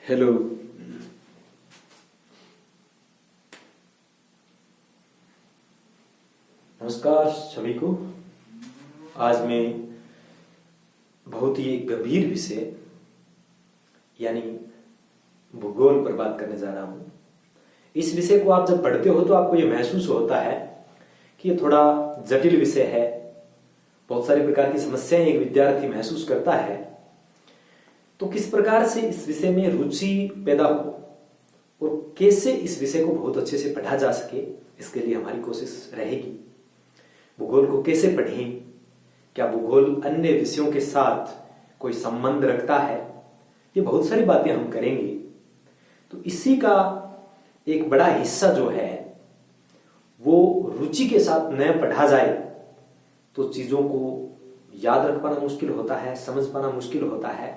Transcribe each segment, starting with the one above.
Hello. नमस्कार सभी को। आज मैं बहुत ही एक गंभीर विषय यानी भूगोल पर बात करने जा रहा हूं। इस विषय को आप जब पढ़ते हो तो आपको यह महसूस होता है कि ये थोड़ा जटिल विषय है। बहुत सारी प्रकार की समस्याएं एक विद्यार्थी महसूस करता है। तो किस प्रकार से इस विषय में रुचि पैदा हो और कैसे इस विषय को बहुत अच्छे से पढ़ा जा सके, इसके लिए हमारी कोशिश रहेगी। भूगोल को कैसे पढ़ें, क्या भूगोल अन्य विषयों के साथ कोई संबंध रखता है, ये बहुत सारी बातें हम करेंगे। तो इसी का एक बड़ा हिस्सा जो है वो रुचि के साथ न पढ़ा जाए तो चीजों को याद रख पाना मुश्किल होता है, समझ पाना मुश्किल होता है।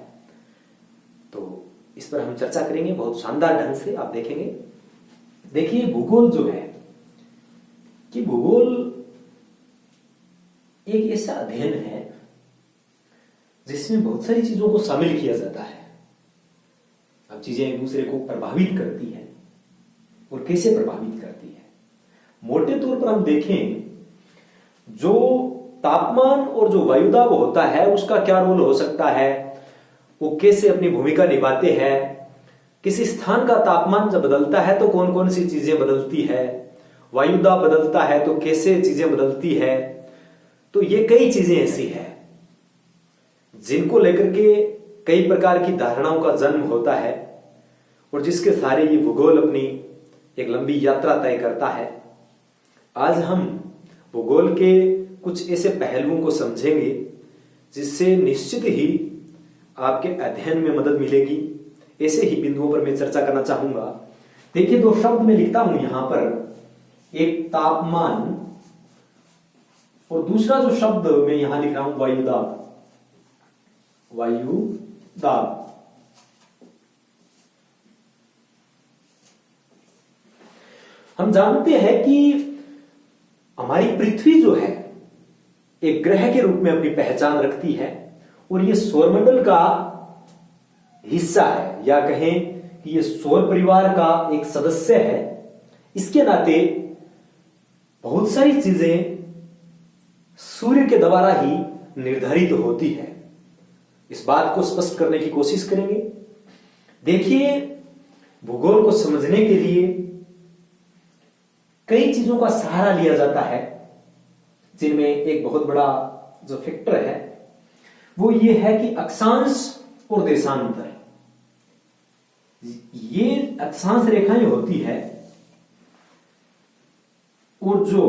तो इस पर हम चर्चा करेंगे बहुत शानदार ढंग से, आप देखेंगे। देखिए, भूगोल जो है कि भूगोल एक ऐसा अध्ययन है जिसमें बहुत सारी चीजों को शामिल किया जाता है। अब चीजें एक दूसरे को प्रभावित करती है और कैसे प्रभावित करती है। मोटे तौर पर हम देखें, जो तापमान और जो वायुदाब होता है उसका क्या रोल हो सकता है, वो कैसे अपनी भूमिका निभाते हैं। किसी स्थान का तापमान जब बदलता है तो कौन कौन सी चीजें बदलती है, वायुदाब बदलता है तो कैसे चीजें बदलती है। तो ये कई चीजें ऐसी है जिनको लेकर के कई प्रकार की धारणाओं का जन्म होता है और जिसके सारे ये भूगोल अपनी एक लंबी यात्रा तय करता है। आज हम भूगोल के कुछ ऐसे पहलुओं को समझेंगे जिससे निश्चित ही आपके अध्ययन में मदद मिलेगी। ऐसे ही बिंदुओं पर मैं चर्चा करना चाहूंगा। देखिए, दो शब्द मैं लिखता हूं यहां पर, एक तापमान और दूसरा जो शब्द मैं यहां लिख रहा हूं वायुदाब। वायुदाब। हम जानते हैं कि हमारी पृथ्वी जो है एक ग्रह के रूप में अपनी पहचान रखती है और ये सौरमंडल का हिस्सा है, या कहें कि ये सौर परिवार का एक सदस्य है। इसके नाते बहुत सारी चीजें सूर्य के द्वारा ही निर्धारित होती है। इस बात को स्पष्ट करने की कोशिश करेंगे। देखिए, भूगोल को समझने के लिए कई चीजों का सहारा लिया जाता है, जिनमें एक बहुत बड़ा जो फैक्टर है वो ये है कि अक्षांश और देशांतर। ये अक्षांश रेखाएं होती है और जो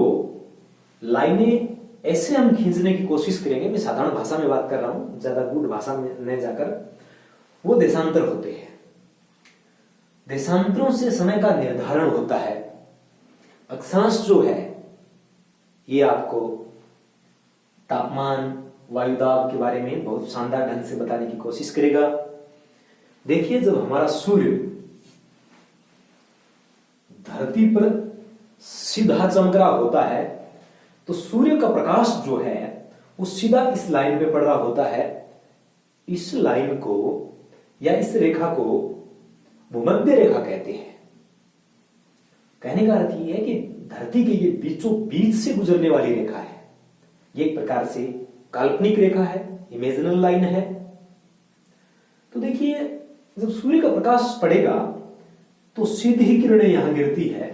लाइनें ऐसे हम खींचने की कोशिश करेंगे, मैं साधारण भाषा में बात कर रहा हूं, ज्यादा गूढ़ भाषा में न जाकर, वो देशांतर होते हैं। देशांतरों से समय का निर्धारण होता है। अक्षांश जो है ये आपको तापमान, वायुदाब के बारे में बहुत शानदार ढंग से बताने की कोशिश करेगा। देखिए, जब हमारा सूर्य धरती पर सीधा चमक रहा होता है तो सूर्य का प्रकाश जो है वो सीधा इस लाइन पे पड़ रहा होता है। इस लाइन को या इस रेखा को भूमध्य रेखा कहते हैं। कहने का अर्थ यह है कि धरती के ये बीचों बीच से गुजरने वाली रेखा है। ये एक प्रकार से काल्पनिक रेखा है, इमेजिनल लाइन है। तो देखिए, जब सूर्य का प्रकाश पड़ेगा तो सीधी किरणें यहां गिरती है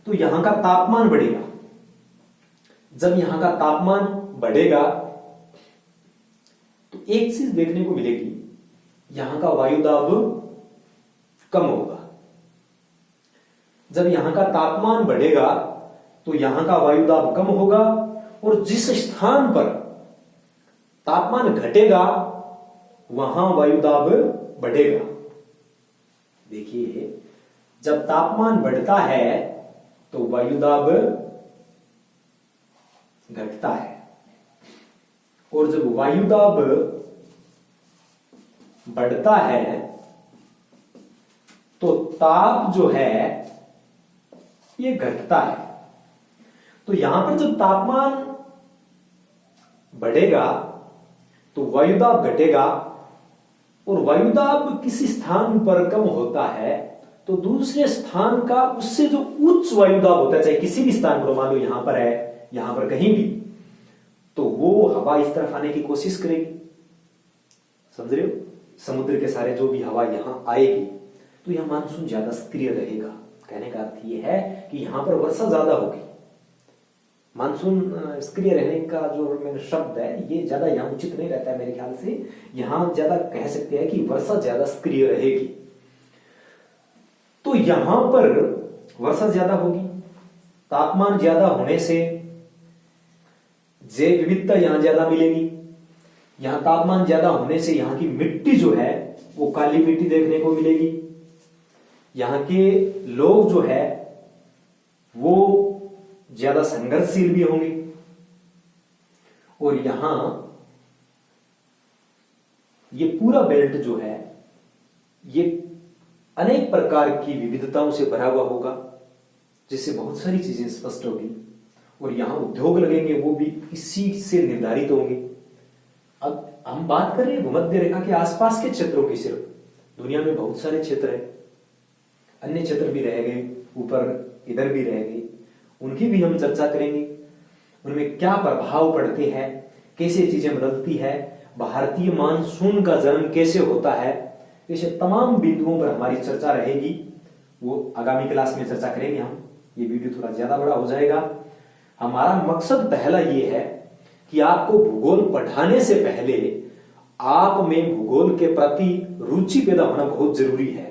तो यहां का तापमान बढ़ेगा। जब यहां का तापमान बढ़ेगा तो एक चीज देखने को मिलेगी, यहां का वायुदाब कम होगा। जब यहां का तापमान बढ़ेगा तो यहां का वायुदाब कम होगा और जिस स्थान पर तापमान घटेगा वहां वायुदाब बढ़ेगा। देखिए, जब तापमान बढ़ता है तो वायुदाब घटता है और जब वायुदाब बढ़ता है तो ताप जो है ये घटता है। तो यहां पर जब तापमान बढ़ेगा तो वायुदाब घटेगा और वायुदाब किसी स्थान पर कम होता है तो दूसरे स्थान का उससे जो उच्च वायुदाब होता है, चाहे किसी भी स्थान पर, मान लो यहां पर है, यहां पर कहीं भी, तो वो हवा इस तरफ आने की कोशिश करेगी। समझ रहे हो? समुद्र के सारे जो भी हवा यहां आएगी तो यह मानसून ज्यादा सक्रिय रहेगा। कहने का अर्थ यह है कि यहां पर वर्षा ज्यादा होगी। मानसून सक्रिय रहने का जो मैंने शब्द है ये ज्यादा यहां उचित नहीं रहता है मेरे ख्याल से। यहां ज्यादा कह सकते हैं कि वर्षा ज्यादा सक्रिय रहेगी। तो यहां पर वर्षा ज्यादा होगी, तापमान ज्यादा होने से जैव विविधता यहां ज्यादा मिलेगी। यहां तापमान ज्यादा होने से यहां की मिट्टी जो है वो काली मिट्टी देखने को मिलेगी। यहां के लोग जो है वो ज्यादा संघर्षशील भी होंगे। और यहां ये पूरा बेल्ट जो है ये अनेक प्रकार की विविधताओं से भरा हुआ होगा, जिससे बहुत सारी चीजें स्पष्ट होगी। और यहां उद्योग लगेंगे वो भी इसी से निर्धारित होंगे। अब हम बात कर रहे हैं भूमध्य रेखा के आसपास के क्षेत्रों की। सिर्फ दुनिया में बहुत सारे क्षेत्र हैं, अन्य क्षेत्र भी रह गए, ऊपर इधर भी रह गए, उनकी भी हम चर्चा करेंगे। उनमें क्या प्रभाव पड़ते हैं, कैसे चीजें बदलती है, भारतीय मानसून का जन्म कैसे होता है, ऐसे तमाम बिंदुओं पर हमारी चर्चा रहेगी। वो आगामी क्लास में चर्चा करेंगे हम। ये वीडियो थोड़ा ज्यादा बड़ा हो जाएगा। हमारा मकसद पहला ये है कि आपको भूगोल पढ़ाने से पहले आप में भूगोल के प्रति रुचि पैदा होना बहुत जरूरी है।